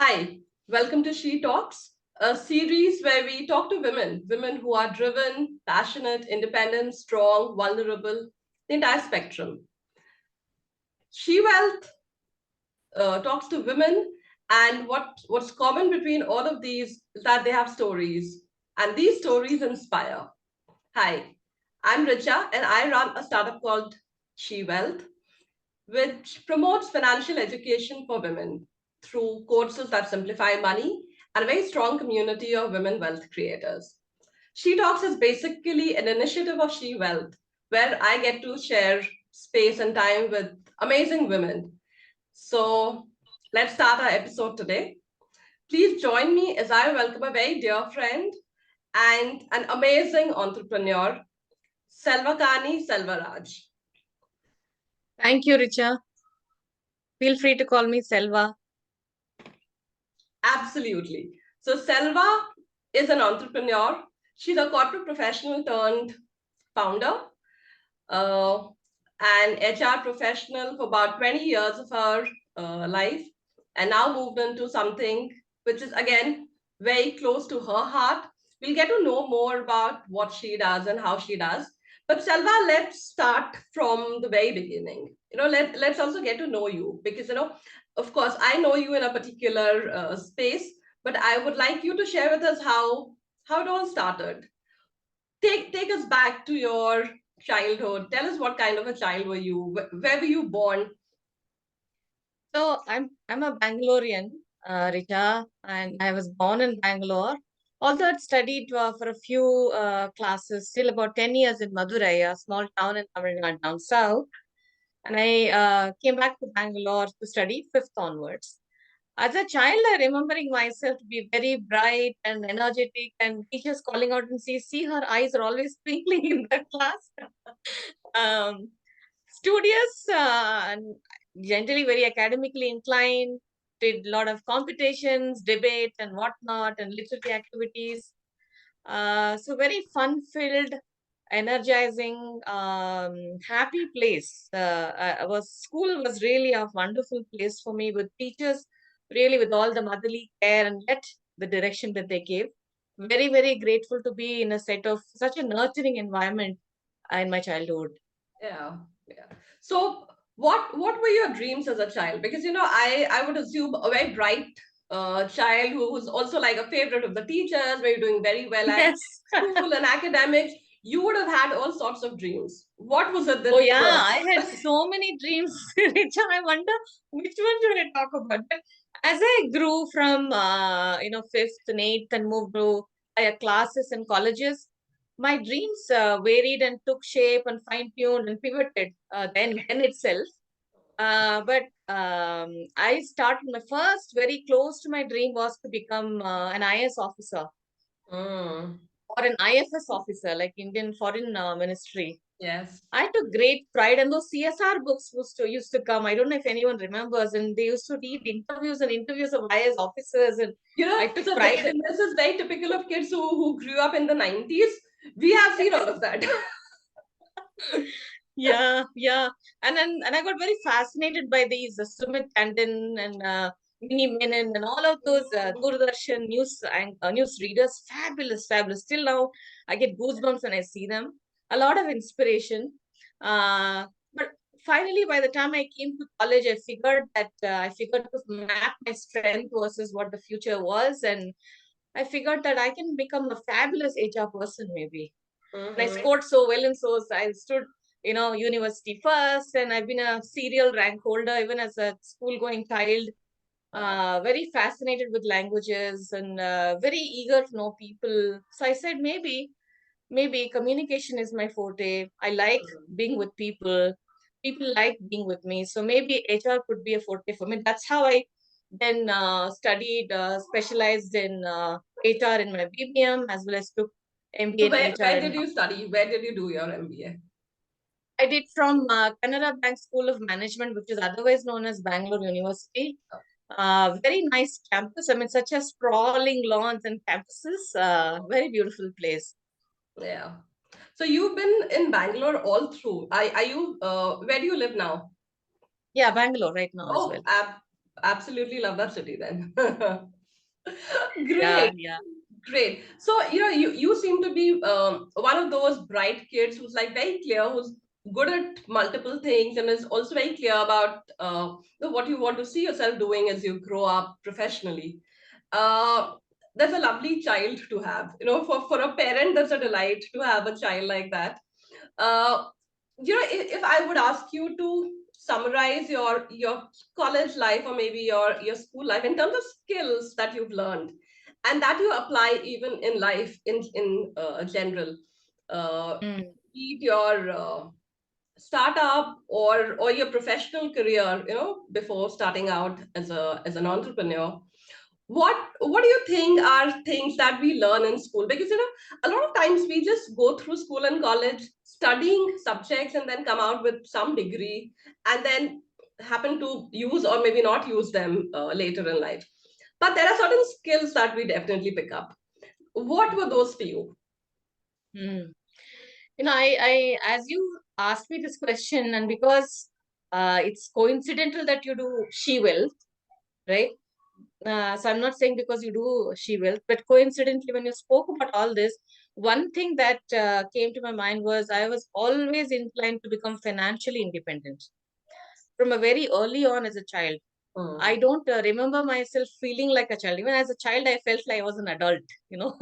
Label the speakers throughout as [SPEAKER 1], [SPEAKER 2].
[SPEAKER 1] Hi, welcome to She Talks, a series where we talk to women who are driven, passionate, independent, strong, vulnerable, the entire spectrum. She Wealth talks to women, and what's common between all of these is that they have stories, and these stories inspire. Hi, I'm Richa, and I run a startup called She Wealth, which promotes financial education for women through courses that simplify money and a very strong community of women wealth creators. She Talks is basically an initiative of She Wealth, where I get to share space and time with amazing women. So let's start our episode today. Please join me as I welcome a very dear friend and an amazing entrepreneur, Selvakani Selvaraj.
[SPEAKER 2] Thank you, Richa. Feel free to call me Selva.
[SPEAKER 1] Absolutely. So Selva is an entrepreneur. She's a corporate professional turned founder, uh, an HR professional for about 20 years of her life, and now moved into something which is, again, very close to her heart. We'll get to know more about what she does and how she does. But Selva, let's start from the very beginning. Let's also get to know you because, of course, I know you in a particular space, but I would like you to share with us how it all started. Take us back to your childhood. Tell us what kind of a child were you? Where were you born?
[SPEAKER 2] So I'm a Bangalorean, Richa, and I was born in Bangalore. Although I'd studied for a few classes, still about 10 years in Madurai, a small town in Tamil Nadu down south. And I came back to Bangalore to study fifth onwards. As a child, I remembering myself to be very bright and energetic, and teachers calling out and see her eyes are always twinkling in the class. um, Studious and generally very academically inclined, did a lot of competitions, debate and whatnot, and literary activities. So very fun-filled, energizing, happy place. School was really a wonderful place for me with teachers, really with all the motherly care and yet the direction that they gave. Very, very grateful to be in a set of such a nurturing environment in my childhood.
[SPEAKER 1] Yeah, yeah. So what were your dreams as a child? Because I would assume a very bright child who was also like a favorite of the teachers, were doing very well at
[SPEAKER 2] Yes.
[SPEAKER 1] school and academics. You would have had all sorts of dreams. What was it
[SPEAKER 2] Oh
[SPEAKER 1] that
[SPEAKER 2] yeah, I had so many dreams, Richa. I wonder which one should I talk about. But as I grew from fifth and eighth and moved to higher classes and colleges, my dreams varied and took shape and fine tuned and pivoted. Then itself. But I started my first very close to my dream was to become an IS officer
[SPEAKER 1] Mm,
[SPEAKER 2] or an IFS officer, like Indian Foreign Ministry.
[SPEAKER 1] yes.
[SPEAKER 2] I took great pride, and those CSR books used to come. I don't know if anyone remembers, and they used to read interviews and interviews of IS officers, and I took
[SPEAKER 1] So
[SPEAKER 2] pride.
[SPEAKER 1] this is very typical of kids who grew up in the 90s. We have seen all of that.
[SPEAKER 2] Yeah, yeah, and I got very fascinated by these Sumit Tandon and Mini Menon and all of those Doordarshan news readers. Fabulous, fabulous. Still now, I get goosebumps when I see them. A lot of inspiration. But finally, by the time I came to college, I figured to map my strength versus what the future was, and I figured that I can become a fabulous HR person maybe. And I
[SPEAKER 1] Mm-hmm.
[SPEAKER 2] scored so well in so I stood, university first, and I've been a serial rank holder even as a school going child. Very fascinated with languages and very eager to know people. So I said maybe communication is my forte. I like being with people. People like being with me. So maybe HR could be a forte for me. That's how I then studied, specialized in HR in my BBM as well as took MBA
[SPEAKER 1] So
[SPEAKER 2] in HR
[SPEAKER 1] where
[SPEAKER 2] in
[SPEAKER 1] did you study? Where did you do your MBA?
[SPEAKER 2] I did from Canara Bank School of Management, which is otherwise known as Bangalore University. Very nice campus. I mean, such a sprawling lawns and campuses. Very beautiful place.
[SPEAKER 1] Yeah. So you've been in Bangalore all through. Are you where do you live now?
[SPEAKER 2] Yeah, Bangalore right now as
[SPEAKER 1] Oh,
[SPEAKER 2] well.
[SPEAKER 1] Absolutely love that city then.
[SPEAKER 2] Yeah,
[SPEAKER 1] Great.
[SPEAKER 2] yeah.
[SPEAKER 1] Great. So, you seem to be one of those bright kids who's like very clear, who's good at multiple things, and is also very clear about what you want to see yourself doing as you grow up professionally. Uh, that's a lovely child to have. For a parent, that's a delight to have a child like that. Uh, if I would ask you to summarize your college life, or maybe your school life, in terms of skills that you've learned and that you apply even in life in general, uh,
[SPEAKER 2] Mm.
[SPEAKER 1] be it your startup or your professional career, before starting out as an entrepreneur, what do you think are things that we learn in school? Because a lot of times we just go through school and college studying subjects and then come out with some degree, and then happen to use or maybe not use them later in life. But there are certain skills that we definitely pick up. What were those for you?
[SPEAKER 2] Mm. As you asked me this question, and because it's coincidental that you do she will, right? So I'm not saying because you do she will, but coincidentally, when you spoke about all this, one thing that came to my mind was I was always inclined to become financially independent from a very early on as a child. I
[SPEAKER 1] Hmm.
[SPEAKER 2] don't remember myself feeling like a child. Even as a child, I felt like I was an adult, you know.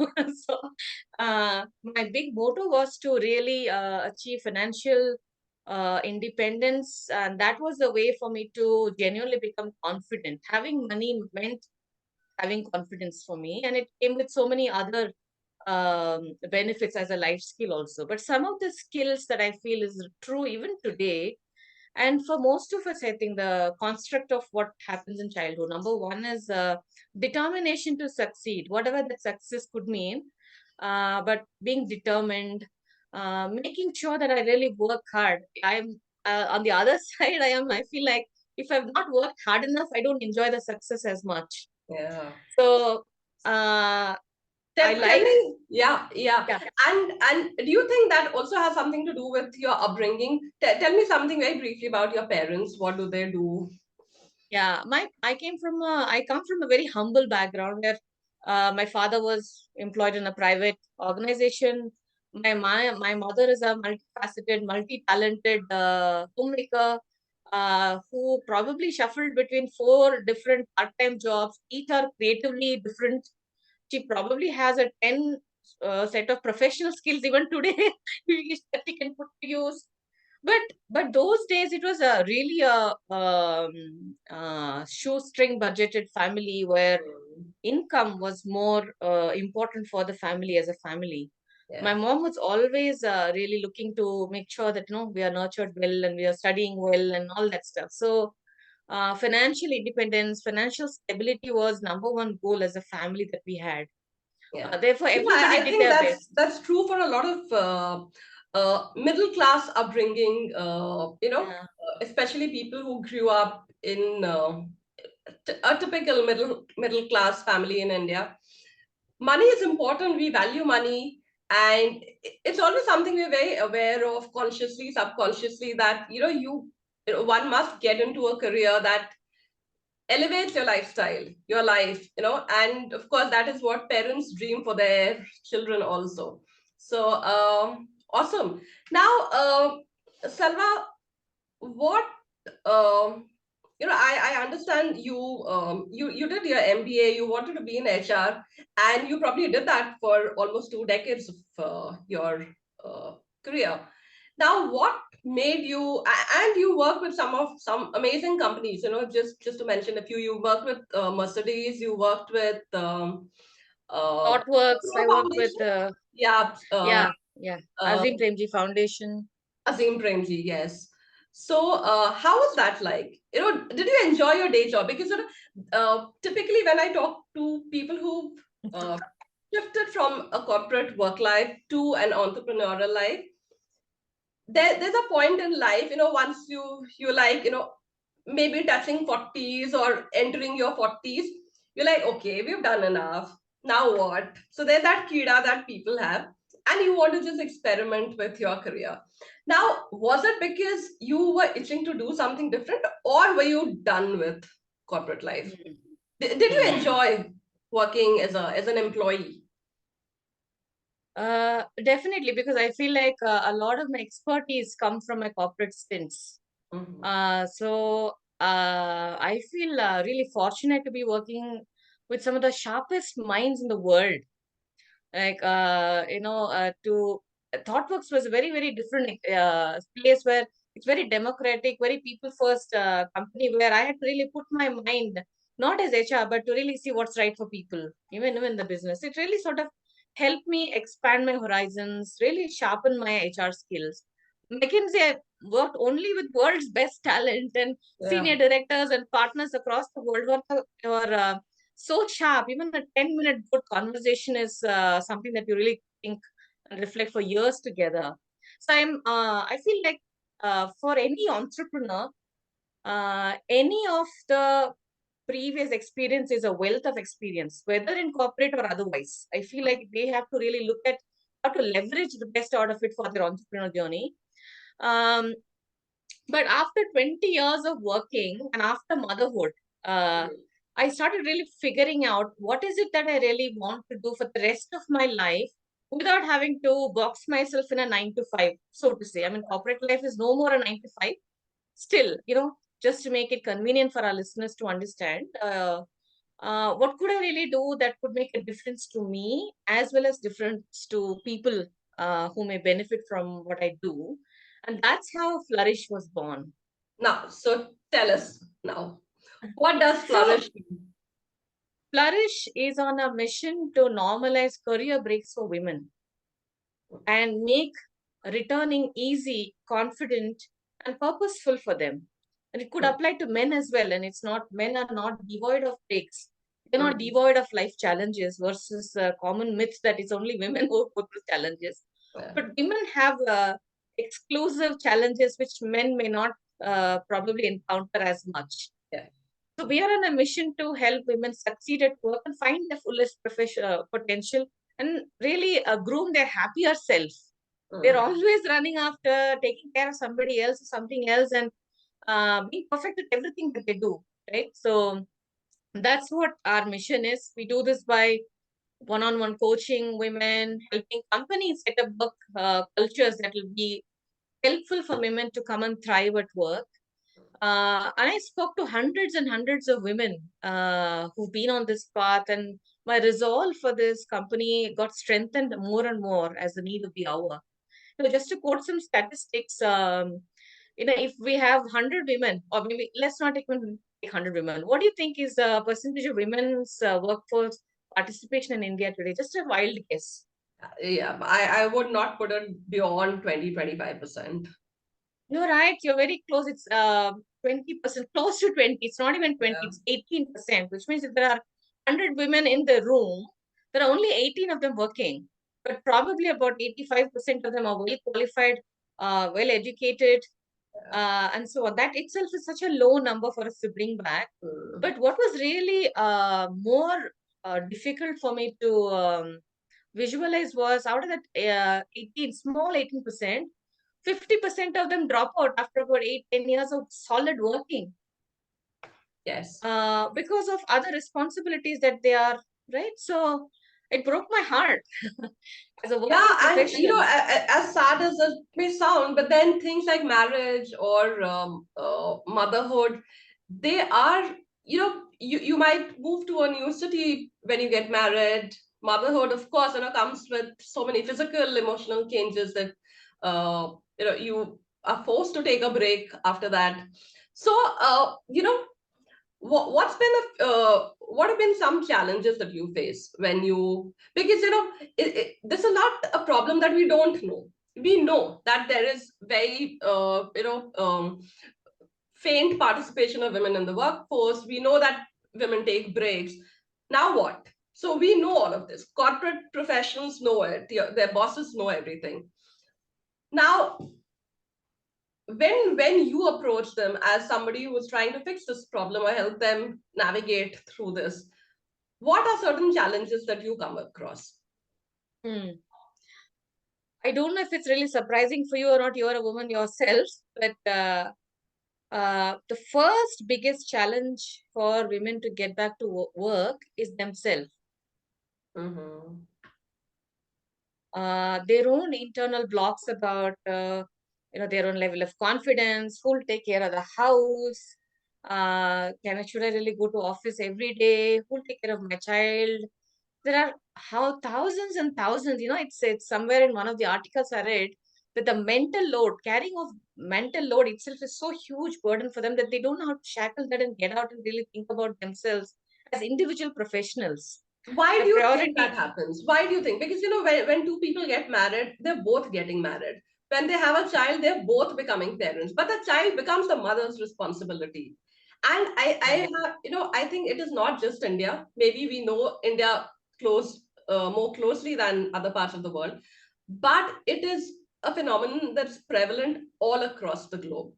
[SPEAKER 2] So, my big motto was to really achieve financial independence. And that was the way for me to genuinely become confident. Having money meant having confidence for me. And it came with so many other benefits as a life skill also. But some of the skills that I feel is true even today, and for most of us, I think the construct of what happens in childhood, number one is determination to succeed, whatever that success could mean. But being determined, making sure that I really work hard. I'm on the other side, I feel like if I've not worked hard enough, I don't enjoy the success as much.
[SPEAKER 1] Yeah.
[SPEAKER 2] So uh, I
[SPEAKER 1] Tell
[SPEAKER 2] like,
[SPEAKER 1] me, yeah, yeah.
[SPEAKER 2] yeah.
[SPEAKER 1] And do you think that also has something to do with your upbringing? Tell me something very briefly about your parents. What do they do?
[SPEAKER 2] Yeah, I come from a very humble background where my father was employed in a private organization. My mother is a multifaceted, multi-talented homemaker who probably shuffled between four different part-time jobs. Each are creatively different. She probably has a 10 set of professional skills even today that she can put to use. But those days it was a really shoestring budgeted family where
[SPEAKER 1] Hmm.
[SPEAKER 2] income was more important for the family as a family. My
[SPEAKER 1] Yeah,
[SPEAKER 2] mom was always really looking to make sure that we are nurtured well and we are studying well and all that stuff. So financial independence, financial stability was number one goal as a family that we had.
[SPEAKER 1] yeah.
[SPEAKER 2] Therefore,
[SPEAKER 1] Yeah,
[SPEAKER 2] everybody
[SPEAKER 1] I
[SPEAKER 2] did
[SPEAKER 1] think
[SPEAKER 2] their
[SPEAKER 1] that's
[SPEAKER 2] best.
[SPEAKER 1] that's true for a lot of middle class upbringing.
[SPEAKER 2] Yeah.
[SPEAKER 1] Especially people who grew up in a typical middle class family in India. Money is important. We value money, and it's always something we're very aware of, consciously, subconsciously. That one must get into a career that elevates your lifestyle, your life, and of course that is what parents dream for their children also. So awesome. Now, Selva, what um, I understand you did your MBA, you wanted to be in HR, and you probably did that for almost 2 decades of your uh, career. Now, what made you and you work with some amazing companies, just to mention a few. You worked with Mercedes, you worked with
[SPEAKER 2] ThoughtWorks, I worked with,
[SPEAKER 1] Foundation. Yeah,
[SPEAKER 2] yeah, yeah,
[SPEAKER 1] uh,
[SPEAKER 2] Azim Premji Foundation.
[SPEAKER 1] Azim Premji, yes. So, how was that like? Did you enjoy your day job? Because typically, when I talk to people who uh, shifted from a corporate work life to an entrepreneurial life, there's a point in life, once you like, maybe touching 40s or entering your 40s, you're like, okay, we've done enough. Now what? So there's that kida that people have, and you want to just experiment with your career. Now, was it because you were itching to do something different, or were you done with? corporate life.
[SPEAKER 2] Mm.
[SPEAKER 1] Did you enjoy working as an employee?
[SPEAKER 2] Definitely, because I feel like a lot of my expertise come from my corporate stints.
[SPEAKER 1] Mhm.
[SPEAKER 2] I feel really fortunate to be working with some of the sharpest minds in the world. Like, to ThoughtWorks was a very, very different place where it's very democratic, very people first company where I had to really put my mind, not as HR, but to really see what's right for people, even in the business. It really sort of helped me expand my horizons, really sharpen my HR skills. McKinsey, I worked only with world's best talent, and
[SPEAKER 1] Yeah.
[SPEAKER 2] senior directors and partners across the world were so sharp. Even a 10-minute good conversation is something that you really think and reflect for years together. So I feel like for any entrepreneur, any of the previous experience is a wealth of experience, whether in corporate or otherwise. I feel like they have to really look at how to leverage the best out of it for their entrepreneurial journey. Um, but after 20 years of working and after motherhood, uh, I started really figuring out what is it that I really want to do for the rest of my life without having to box myself in a 9 to 5, so to say. I mean, corporate life is no more a 9 to 5. Still, just to make it convenient for our listeners to understand, what could I really do that could make a difference to me as well as difference to people who may benefit from what I do? And that's how Flourish was born.
[SPEAKER 1] Now, so tell us now, what does
[SPEAKER 2] So,
[SPEAKER 1] Flourish do?
[SPEAKER 2] Flourish is on a mission to normalize career breaks for women and make returning easy, confident, and purposeful for them. And it could
[SPEAKER 1] Hmm.
[SPEAKER 2] apply to men as well. And it's not, men are not devoid of breaks. They're not
[SPEAKER 1] Hmm.
[SPEAKER 2] devoid of life challenges versus common myths that it's only women who go through challenges.
[SPEAKER 1] Yeah.
[SPEAKER 2] But women have exclusive challenges which men may not probably encounter as much.
[SPEAKER 1] Yeah.
[SPEAKER 2] So we are on a mission to help women succeed at work and find their fullest potential and really groom their happier self. They're
[SPEAKER 1] Hmm.
[SPEAKER 2] always running after taking care of somebody else or something else and being perfect at everything that they do, right? So that's what our mission is. We do this by one-on-one coaching women, helping companies set up work cultures that will be helpful for women to come and thrive at work. And I spoke to hundreds and hundreds of women who've been on this path, and my resolve for this company got strengthened more and more as the need of the hour. Just to quote some statistics, if we have 100 women, or maybe let's not even take 100 women, what do you think is the percentage of women's workforce participation in India today? Just a wild guess.
[SPEAKER 1] Yeah, I would not put it beyond 20-25%.
[SPEAKER 2] You're right. You're very close. It's 20%, close to 20. It's not even 20.
[SPEAKER 1] Yeah.
[SPEAKER 2] It's 18%, which means if there are 100 women in the room, there are only 18 of them working. But probably about 85% of them are well qualified, well educated, and so on. That itself is such a low number for us to bring back.
[SPEAKER 1] Hmm.
[SPEAKER 2] But what was really more difficult for me to visualize was out of that 18, small 18%, 50% of them drop out after about 8, 10 years of solid working
[SPEAKER 1] Yes.
[SPEAKER 2] because of other responsibilities that they are, right? So it broke my heart as a
[SPEAKER 1] Yeah,
[SPEAKER 2] working
[SPEAKER 1] and
[SPEAKER 2] professional.
[SPEAKER 1] as sad as it may sound, but then things like marriage or motherhood, they are, you might move to a new city when you get married. Motherhood, of course, comes with so many physical, emotional changes that you are forced to take a break after that. So, what have been some challenges that you face when you, because this is not a problem that we don't know. We know that there is very faint participation of women in the workforce. We know that women take breaks. Now what? So we know all of this. Corporate professionals know it. Their bosses know everything. Now, when you approach them as somebody who is trying to fix this problem or help them navigate through this, what are certain challenges that you come across?
[SPEAKER 2] Hmm. I don't know if it's really surprising for you or not. You're a woman yourself, but The first biggest challenge for women to get back to work is themselves.
[SPEAKER 1] Mm-hmm.
[SPEAKER 2] Their own internal blocks about their own level of confidence, who'll take care of the house, should I really go to office every day, who'll take care of my child. There are how thousands and thousands, it's somewhere in one of the articles I read that the mental load, carrying of mental load itself is so huge burden for them that they don't know how to shackle that and get out and really think about themselves as individual professionals.
[SPEAKER 1] Why
[SPEAKER 2] The
[SPEAKER 1] do you think that
[SPEAKER 2] priority,
[SPEAKER 1] happens? Why do you think? Because when two people get married, they're both getting married. When they have a child, they're both becoming parents. But the child becomes the mother's responsibility. And I
[SPEAKER 2] yeah,
[SPEAKER 1] have, I think it is not just India. Maybe we know India more closely than other parts of the world, but it is a phenomenon that's prevalent all across the globe.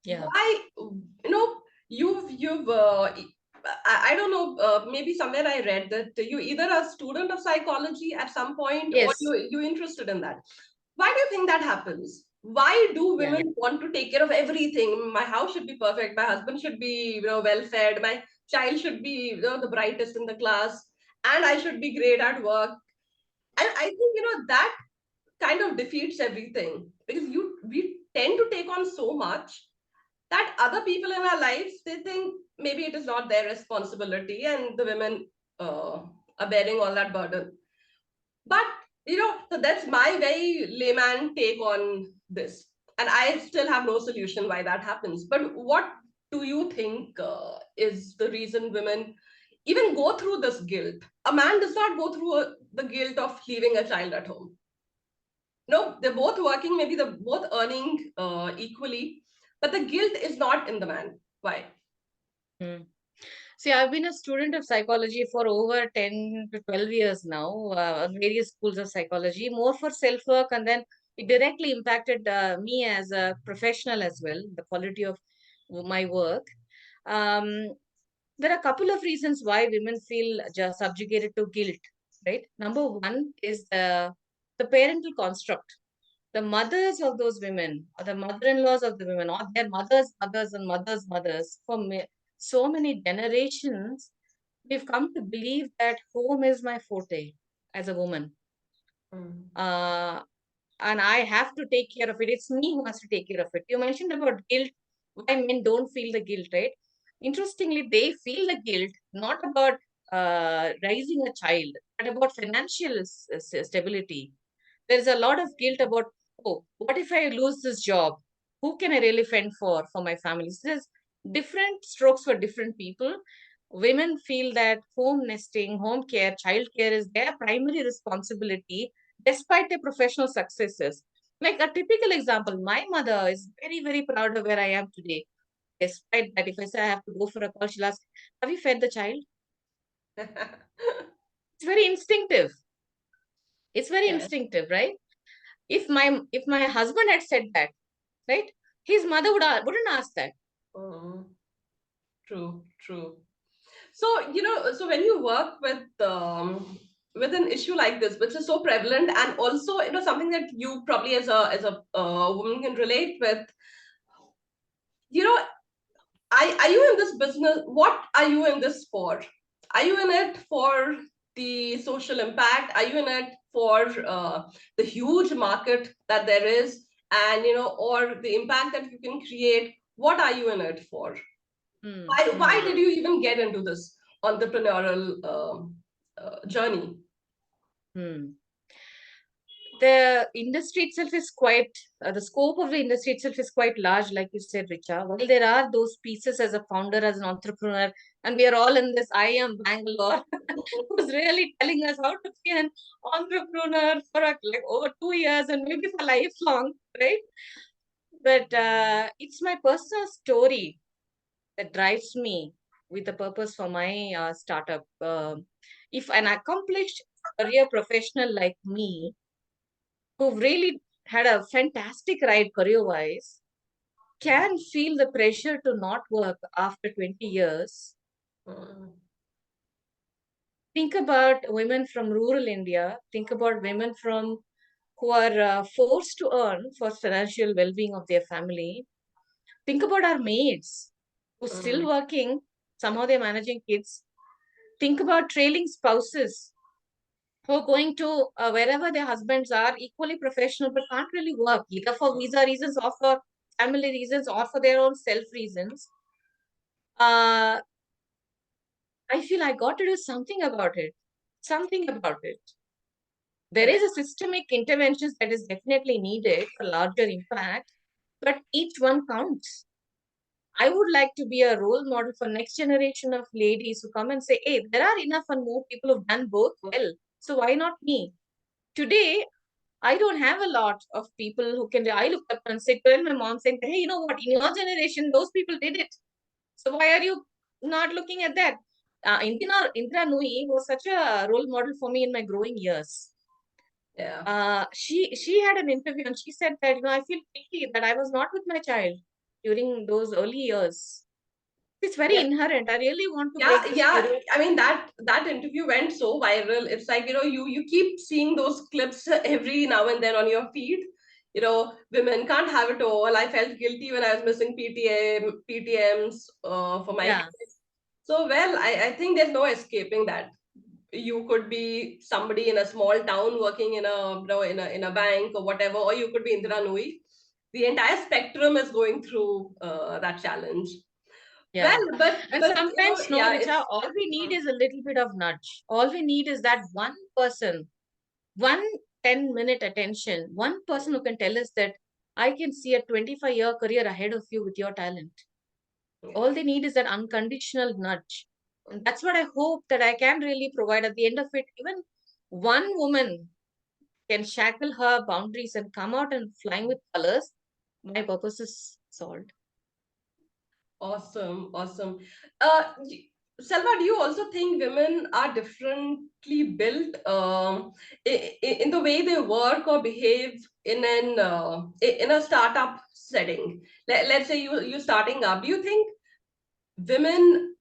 [SPEAKER 2] yeah,
[SPEAKER 1] Why, you've I don't know, maybe somewhere I read that you either a student of psychology at some point or
[SPEAKER 2] yes,
[SPEAKER 1] you interested in that. Why do you think that happens? Why do
[SPEAKER 2] yeah.
[SPEAKER 1] women want to take care of everything? My house should be perfect, my husband should be well fed, my child should be the brightest in the class, and I should be great at work. And I think that kind of defeats everything, because we tend to take on so much that other people in our lives, they think maybe it is not their responsibility and the women are bearing all that burden. But so that's my very layman take on this, and I still have no solution why that happens. But what do you think is the reason women even go through this guilt? A man does not go through the guilt of leaving a child at home. No, they're both working, maybe they're both earning equally, but the guilt is not in the man. Why?
[SPEAKER 2] Hmm. See, I've been a student of psychology for over 10 to 12 years now, on various schools of psychology, more for self work, and then it directly impacted me as a professional as well, the quality of my work. Um, there are a couple of reasons why women feel just subjugated to guilt, right? Number one is the parental construct. The mothers of those women, or the mother-in-laws of the women, or their mothers, mothers, and mothers, mothers, so many generations, we've come to believe that home is my forte as a woman.
[SPEAKER 1] Mm.
[SPEAKER 2] Uh, and I have to take care of it. It's me who has to take care of it. You mentioned about guilt, why men don't feel the guilt, right? Interestingly, they feel the guilt not about raising a child, but about financial stability. There's a lot of guilt about, oh, what if I lose this job? Who can I really fend for my family? So there's different strokes for different people. Women feel that home nesting, home care, child care is their primary responsibility despite their professional successes. Like a typical example, my mother is very, very proud of where I am today. Despite that, if I say I have to go for a call, she'll ask, have you fed the child? It's very instinctive. It's very
[SPEAKER 1] Yes.
[SPEAKER 2] instinctive, right? If my husband had said that, right, his mother wouldn't ask that.
[SPEAKER 1] Mm. True, true. So, so when you work with an issue like this, which is so prevalent, and also, something that you probably as a woman can relate with, you know, are you in this business? What are you in this for? Are you in it for the social impact? Are you in it for the huge market that there is, and or the impact that you can create? What are you in it for?
[SPEAKER 2] Hmm,
[SPEAKER 1] Why
[SPEAKER 2] hmm,
[SPEAKER 1] did you even get into this entrepreneurial journey?
[SPEAKER 2] hmm. The industry itself is quite, the scope of the industry itself is quite large, like you said, Richa. While there are those pieces as a founder, as an entrepreneur, and we are all in this I am Bangalore, who's really telling us how to be an entrepreneur for like over 2 years and maybe for lifelong, right? But it's my personal story that drives me with the purpose for my startup. If an accomplished career professional like me, who really had a fantastic ride career wise, can feel the pressure to not work after 20 years,
[SPEAKER 1] Mm.
[SPEAKER 2] think about women from rural India, think about women from who are forced to earn for financial well-being of their family. Think about our maids who still
[SPEAKER 1] Mm.
[SPEAKER 2] working. Somehow they're managing kids. Think about trailing spouses who are going to wherever their husbands are, equally professional, but can't really work either for visa reasons or for family reasons or for their own self reasons. Uh, I feel I got to do something about it. Something about it. There is
[SPEAKER 1] Correct.
[SPEAKER 2] a systemic intervention that is definitely needed for larger impact, but each one counts. I would like to be a role model for next generation of ladies who come and say, hey, there are enough and more people who've done both well. So why not me? Today, I don't have a lot of people who can. I look up and say, tell my mom saying, hey, you know what? In your generation, those people did it. So why are you not looking at that? Indira Nui was such a role model for me in my growing years.
[SPEAKER 1] Yeah.
[SPEAKER 2] She had an interview and she said that, I feel pity that I was not with my child during those early years. It's very
[SPEAKER 1] Yeah.
[SPEAKER 2] inherent. I really want to
[SPEAKER 1] Yeah,
[SPEAKER 2] break the
[SPEAKER 1] yeah.
[SPEAKER 2] stereotype.
[SPEAKER 1] I mean that interview went so viral. It's like, you keep seeing those clips every now and then on your feed. Women can't have it all. I felt guilty when I was missing PTMs for my
[SPEAKER 2] Yeah.
[SPEAKER 1] kids. So well, I think there's no escaping that. You could be somebody in a small town working in a in a bank or whatever, or you could be Indira Nui. The entire spectrum is going through that challenge.
[SPEAKER 2] Yeah.
[SPEAKER 1] Well, but
[SPEAKER 2] And
[SPEAKER 1] but
[SPEAKER 2] sometimes, no,
[SPEAKER 1] yeah,
[SPEAKER 2] Richa,
[SPEAKER 1] it's
[SPEAKER 2] all we need is a little bit of nudge. All we need is that one person, one 10-minute attention, one person who can tell us that I can see a 25-year career ahead of you with your talent. All
[SPEAKER 1] yeah.
[SPEAKER 2] they need is that unconditional nudge. And that's what I hope that I can really provide at the end of it. Even one woman can shackle her boundaries and come out and flying with colors. My purpose is solved.
[SPEAKER 1] Awesome, awesome. Selva, do you also think women are differently built in the way they work or behave in a startup setting? Let's say you starting up. Do you think women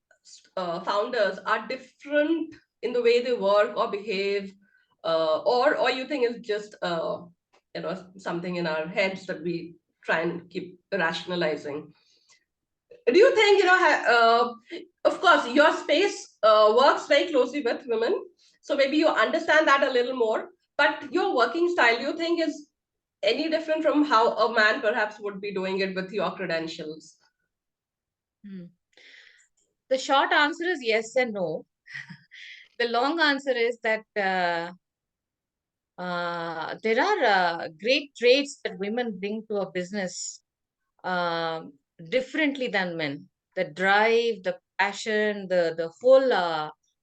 [SPEAKER 1] founders are different in the way they work or behave, or you think it's just something in our heads that we try and keep rationalizing? Do you think, of course, your space works very closely with women, so maybe you understand that a little more, but your working style, you think, is any different from how a man perhaps would be doing it with your credentials?
[SPEAKER 2] Hmm. The short answer is yes and no. The long answer is that there are great traits that women bring to a business um, differently than men. The drive, the passion, the whole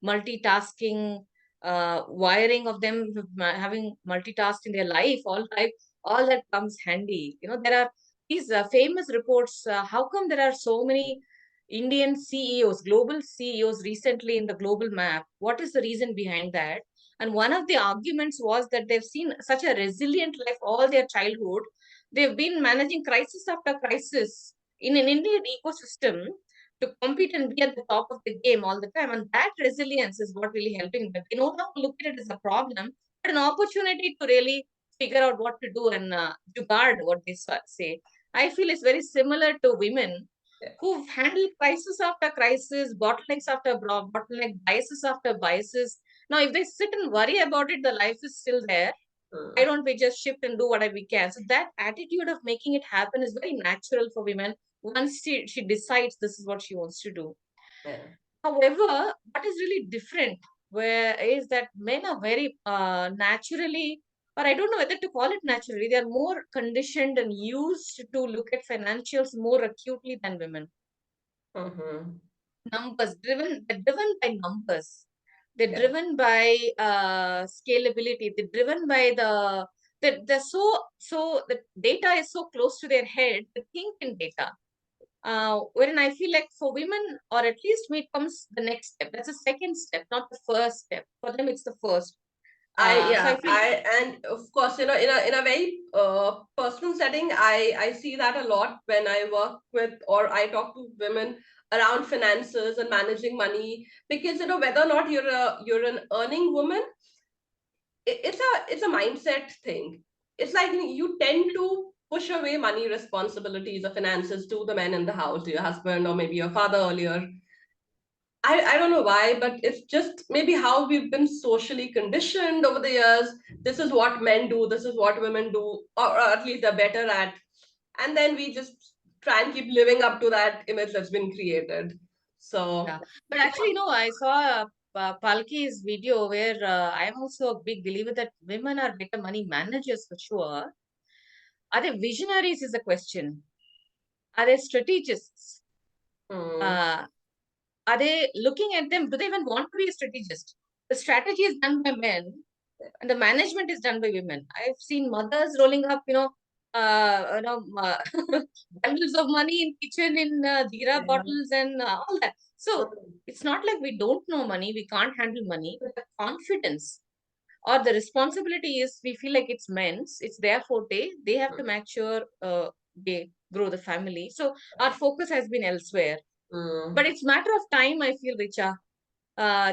[SPEAKER 2] multitasking, wiring of them having multitask in their life, all that comes handy. There are these famous reports. How come there are so many Indian CEOs, global CEOs recently in the global map? What is the reason behind that? And one of the arguments was that they've seen such a resilient life all their childhood. They've been managing crisis after crisis in an Indian ecosystem to compete and be at the top of the game all the time. And that resilience is what really helping them. They no longer look at it as a problem, but an opportunity to really figure out what to do and to guard what they say. I feel it's very similar to women
[SPEAKER 1] Yeah.
[SPEAKER 2] who've handled crisis after crisis, bottlenecks after bottleneck, biases after biases. Now, if they sit and worry about it, the life is still there. Why
[SPEAKER 1] Hmm.
[SPEAKER 2] don't we just shift and do whatever we can? So that attitude of making it happen is very natural for women once she decides this is what she wants to do.
[SPEAKER 1] Yeah.
[SPEAKER 2] However, what is really different where is that men are very naturally, or I don't know whether to call it naturally, they are more conditioned and used to look at financials more acutely than women.
[SPEAKER 1] Mm-hmm.
[SPEAKER 2] Numbers driven, they're driven by numbers. They're
[SPEAKER 1] Yeah.
[SPEAKER 2] driven by scalability. They're driven by they're so the data is so close to their head. They think in data. Wherein I feel like for women, or at least me, it comes the next step. That's the second step, not the first step. For them, it's the first.
[SPEAKER 1] I
[SPEAKER 2] So I
[SPEAKER 1] yeah
[SPEAKER 2] feel,
[SPEAKER 1] I and of course, in a very personal setting, I see that a lot when I work with or I talk to women around finances and managing money, because whether or not you're an earning woman, it's a mindset thing. It's like you tend to push away money responsibilities or finances to the men in the house, to your husband or maybe your father earlier. I don't know why, but it's just maybe how we've been socially conditioned over the years. This is what men do, this is what women do, or at least they're better at. And then we just try and keep living up to that image that's been created. So,
[SPEAKER 2] Yeah. But actually, no, I saw Palki's video where I'm also a big believer that women are better money managers for sure. Are they visionaries is a question. Are they strategists?
[SPEAKER 1] hmm,
[SPEAKER 2] Uh, are they looking at them? Do they even want to be a strategist? The strategy is done by men and the management is done by women. I've seen mothers rolling up, bundles of money in kitchen in jeera
[SPEAKER 1] yeah.
[SPEAKER 2] bottles and all that. So it's not like we don't know money, we can't handle money, but the confidence or the responsibility is we feel like it's men's, it's their forte. They have to make sure they grow the family. So our focus has been elsewhere.
[SPEAKER 1] Hmm,
[SPEAKER 2] But it's matter of time, I feel, Richa.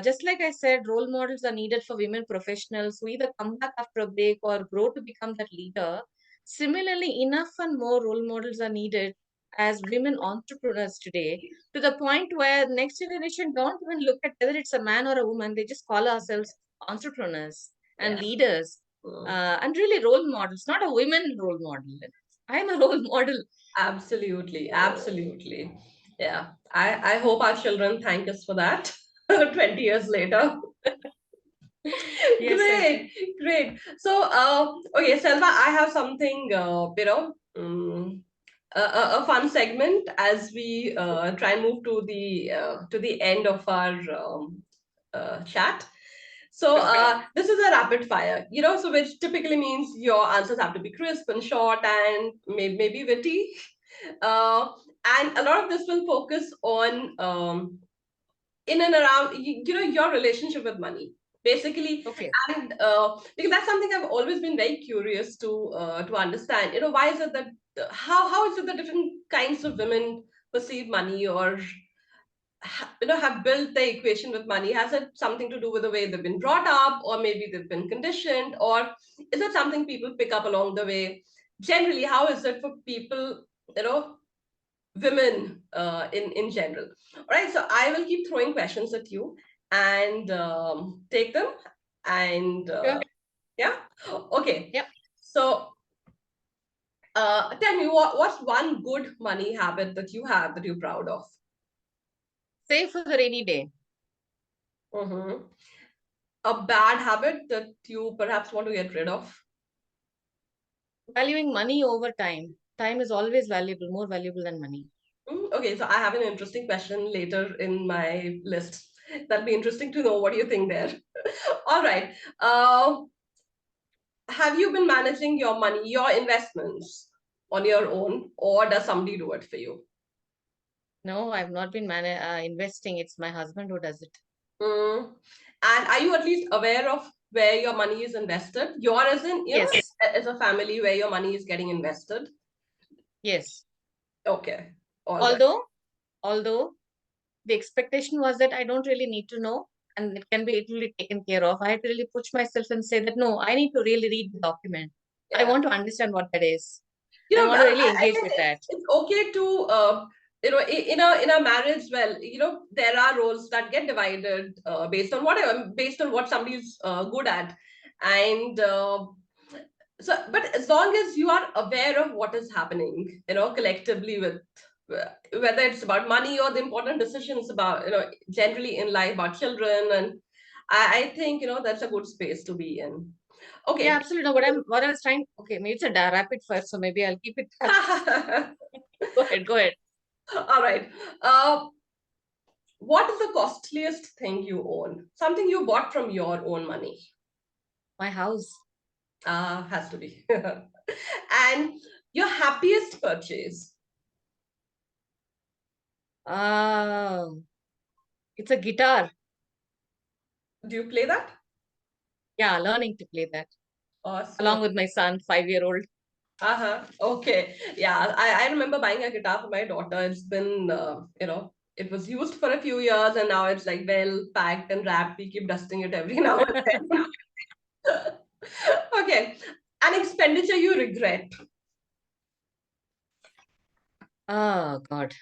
[SPEAKER 2] Just like I said, role models are needed for women professionals who either come back after a break or grow to become that leader. Similarly, enough and more role models are needed as women entrepreneurs today, to the point where next generation don't even look at whether it's a man or a woman. They just call ourselves entrepreneurs and
[SPEAKER 1] yeah.
[SPEAKER 2] leaders,
[SPEAKER 1] Hmm.
[SPEAKER 2] and really role models, not a women role model. I'm a role model.
[SPEAKER 1] Absolutely, absolutely. Yeah. I hope our children thank us for that 20 years later.
[SPEAKER 2] Yes, yes.
[SPEAKER 1] Great, great. So, okay, Selva, I have something, a fun segment as we try and move to the end of our chat. So,
[SPEAKER 2] Sure.
[SPEAKER 1] this is a rapid fire, so which typically means your answers have to be crisp and short and maybe witty. Uh, and a lot of this will focus on in and around your relationship with money basically.
[SPEAKER 2] Okay.
[SPEAKER 1] And because that's something I've always been very curious to understand, why is it that how is it that different kinds of women perceive money, or have built the equation with money? Has it something to do with the way they've been brought up, or maybe they've been conditioned, or is it something people pick up along the way? Generally, how is it for people, women in general? All right, so I will keep throwing questions at you and take them. And
[SPEAKER 2] Sure.
[SPEAKER 1] yeah, okay.
[SPEAKER 2] Yep.
[SPEAKER 1] So tell me, what's one good money habit that you have that you're proud of?
[SPEAKER 2] Save for the rainy day.
[SPEAKER 1] Hmm. A bad habit that you perhaps want to get rid of?
[SPEAKER 2] Valuing money over time. Time is always valuable, more valuable than money.
[SPEAKER 1] Okay, so I have an interesting question later in my list. That'd be interesting to know what you think there. All right. Have you been managing your money, your investments on your own, or does somebody do it for you?
[SPEAKER 2] No, I've not been investing. It's my husband who does it.
[SPEAKER 1] Mm. And are you at least aware of where your money is invested? Your as in,
[SPEAKER 2] Yes,
[SPEAKER 1] as a family, where your money is getting invested?
[SPEAKER 2] yes.
[SPEAKER 1] Okay. All right.
[SPEAKER 2] Although the expectation was that I don't really need to know and it will be taken care of. I had to really push myself and say that no, I need to really read the document. I
[SPEAKER 1] Yeah.
[SPEAKER 2] want to understand what that is. I want to really
[SPEAKER 1] I
[SPEAKER 2] engage
[SPEAKER 1] guess
[SPEAKER 2] with that.
[SPEAKER 1] it's okay to in a marriage. Well, there are roles that get divided based on what somebody's good at. And but as long as you are aware of what is happening, collectively, with whether it's about money or the important decisions about, generally in life, about children. And I think, that's a good space to be in.
[SPEAKER 2] Yeah,
[SPEAKER 1] Okay.
[SPEAKER 2] absolutely. No, what I was trying. Okay, maybe it's a rapid fire, so maybe I'll keep it. Go ahead. Go ahead.
[SPEAKER 1] All right. What is the costliest thing you own? Something you bought from your own money.
[SPEAKER 2] My house.
[SPEAKER 1] Has to be. And your happiest purchase.
[SPEAKER 2] Oh, it's a guitar.
[SPEAKER 1] Do you play that?
[SPEAKER 2] Yeah, learning to play that
[SPEAKER 1] Awesome.
[SPEAKER 2] along with my son, 5 year old.
[SPEAKER 1] Uh-huh. Okay. Yeah, I remember buying a guitar for my daughter. It's been, it was used for a few years and now it's like well packed and wrapped. We keep dusting it every now and then. Okay. An expenditure you regret.
[SPEAKER 2] Oh God.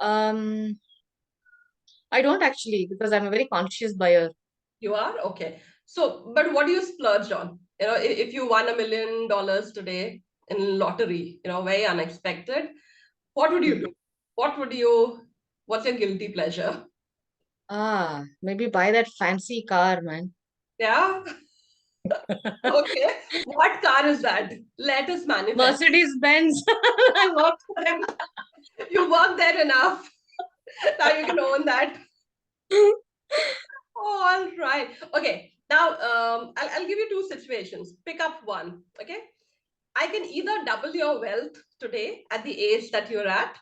[SPEAKER 2] Um, I don't actually, because I'm a very conscious buyer.
[SPEAKER 1] You are? Okay. So, but what do you splurge on? If you won $1 million today in lottery, very unexpected, what would you
[SPEAKER 2] Mm.
[SPEAKER 1] do? What's your guilty pleasure?
[SPEAKER 2] Maybe buy that fancy car, man.
[SPEAKER 1] Yeah. Okay. What car is that? Let us manifest.
[SPEAKER 2] Mercedes Benz. I work for them.
[SPEAKER 1] You work there enough. Now you can own that. All right. Okay. Now, I'll give you two situations. Pick up one. Okay. I can either double your wealth today at the age that you're at,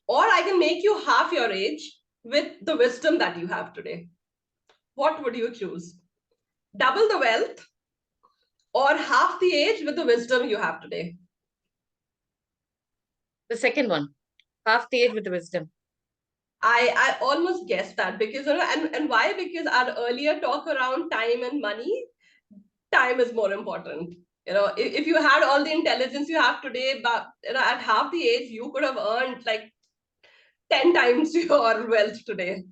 [SPEAKER 1] or I can make you half your age with the wisdom that you have today. What would you choose? Double the wealth or half the age with the wisdom you have today?
[SPEAKER 2] The second one, half the age with the wisdom.
[SPEAKER 1] I almost guessed that because and why? Because our earlier talk around time and money, time is more important. If you had all the intelligence you have today, but at half the age, you could have earned like 10 times your wealth today.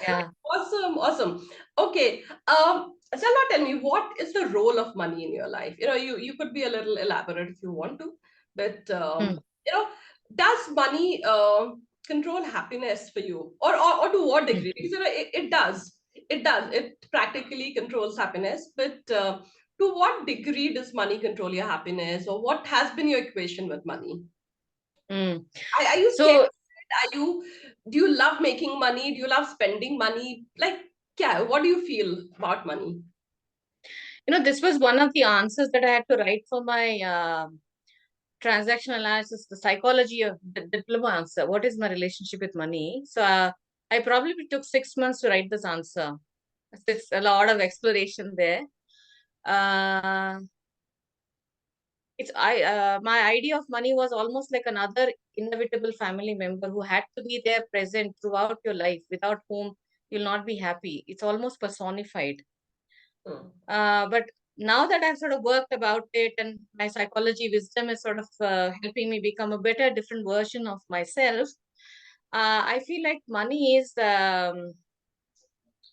[SPEAKER 2] Yeah.
[SPEAKER 1] Awesome, awesome. Okay. Selva, tell me, what is the role of money in your life? You could be a little elaborate if you want to, but
[SPEAKER 2] Hmm.
[SPEAKER 1] does money control happiness for you, or to what
[SPEAKER 2] Hmm.
[SPEAKER 1] degree? Because it does. It does. It practically controls happiness, but to what degree does money control your happiness, or what has been your equation with money?
[SPEAKER 2] Hmm.
[SPEAKER 1] Are you scared?
[SPEAKER 2] So,
[SPEAKER 1] Are you Do you love making money? Do you love spending money? Like, yeah, what do you feel about money?
[SPEAKER 2] this was one of the answers that I had to write for my transactional analysis, the psychology of the diploma answer. What is my relationship with money? So, I probably took 6 months to write this answer. It's a lot of exploration there. Uh, it's I My idea of money was almost like another inevitable family member who had to be there present throughout your life, without whom you'll not be happy. It's almost personified.
[SPEAKER 1] Hmm.
[SPEAKER 2] But now that I've sort of worked about it, and my psychology wisdom is sort of helping me become a better, different version of myself, I feel like money is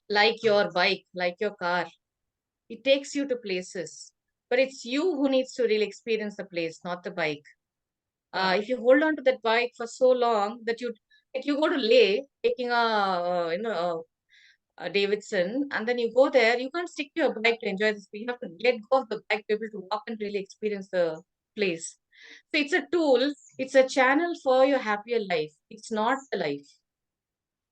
[SPEAKER 2] like your bike, like your car. It takes you to places, but it's you who needs to really experience the place, not the bike.
[SPEAKER 1] Wow.
[SPEAKER 2] If you hold on to that bike for so long that you go to Leh, taking a Davidson, and then you go there, you can't stick to your bike to enjoy this. You have to let go of the bike to be able to walk and really experience the place. So it's a tool, it's a channel for your happier life. It's not the life.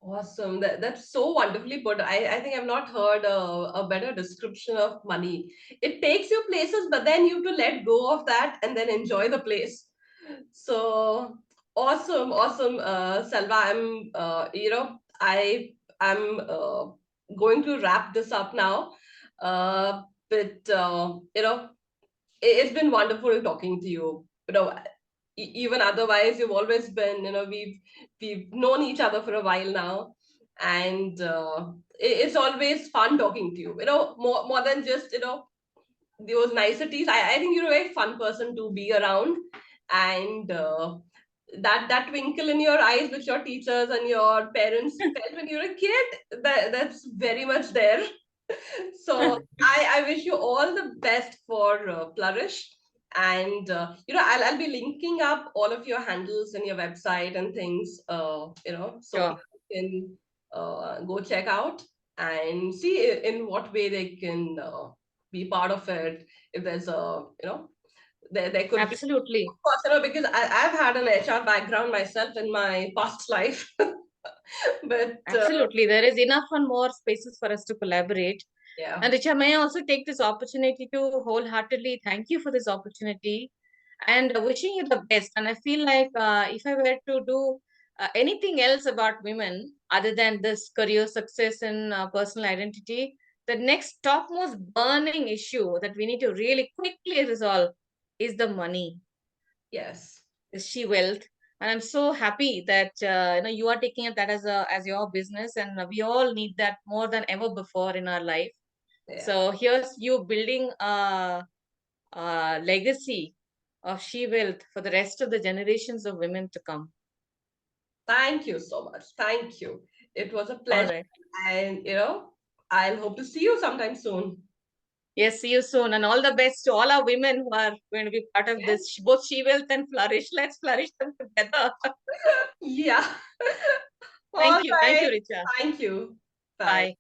[SPEAKER 1] Awesome. That's so wonderfully put. I think I've not heard a better description of money. It takes you places, but then you have to let go of that and then enjoy the place. So awesome, awesome, Selva. I'm going to wrap this up now. But it's been wonderful talking to you. Even otherwise, you've always been. We've known each other for a while now, and it's always fun talking to you. More than just those niceties. I think you're a very fun person to be around, and that twinkle in your eyes which your teachers and your parents felt when you were a kid, that's very much there. So I wish you all the best for Flourish. And I'll be linking up all of your handles and your website and things, so
[SPEAKER 2] Sure.
[SPEAKER 1] people can go check out and see in what way they can be part of it. If there's there could be,
[SPEAKER 2] Absolutely.
[SPEAKER 1] of course, because I've had an HR background myself in my past life. But
[SPEAKER 2] Absolutely. There is enough and more spaces for us to collaborate.
[SPEAKER 1] yeah.
[SPEAKER 2] And Richa, may I also take this opportunity to wholeheartedly thank you for this opportunity and wishing you the best. And I feel like if I were to do anything else about women other than this career success and personal identity, the next topmost burning issue that we need to really quickly resolve is the money,
[SPEAKER 1] Yes.
[SPEAKER 2] is she wealth. And I'm so happy that you are taking it that as your business, and we all need that more than ever before in our life.
[SPEAKER 1] Yeah.
[SPEAKER 2] So here's you building a legacy of she wealth for the rest of the generations of women to come.
[SPEAKER 1] Thank you so much. Thank you. It was a
[SPEAKER 2] All
[SPEAKER 1] pleasure.
[SPEAKER 2] right.
[SPEAKER 1] And, I'll hope to see you sometime soon.
[SPEAKER 2] Yes, see you soon. And all the best to all our women who are going to be part of this, both she wealth and flourish. Let's flourish them together.
[SPEAKER 1] Yeah. All
[SPEAKER 2] Thank you. Thank
[SPEAKER 1] right.
[SPEAKER 2] you, Richa.
[SPEAKER 1] Thank you. Bye.
[SPEAKER 2] Bye.